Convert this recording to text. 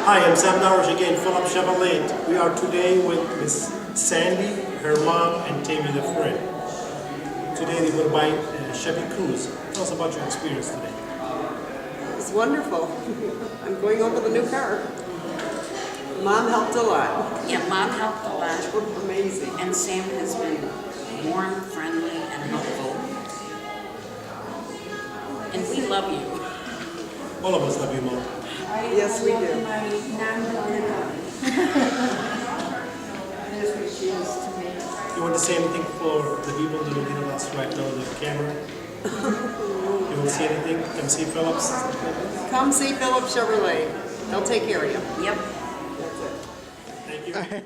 Hi, I'm Sam Darwish again, Phillips Chevrolet. We are today with Miss Sandy, her mom, and Tammy, the friend. Today they will buy a Chevy Cruze. Tell us about your experience today. It's wonderful. I'm going over the new car. Mom helped a lot. Yeah, Mom helped a lot. Amazing. And Sam has been warm, friendly, and helpful. And we love you. All of us love you, Mom. Yes, we do. That's what she is to me. You want to say anything for the people that are looking at us right now on the camera? You want to say anything? Come see Phillips? Come see Phillips Chevrolet. They'll take care of you. Yep. That's it. Thank you.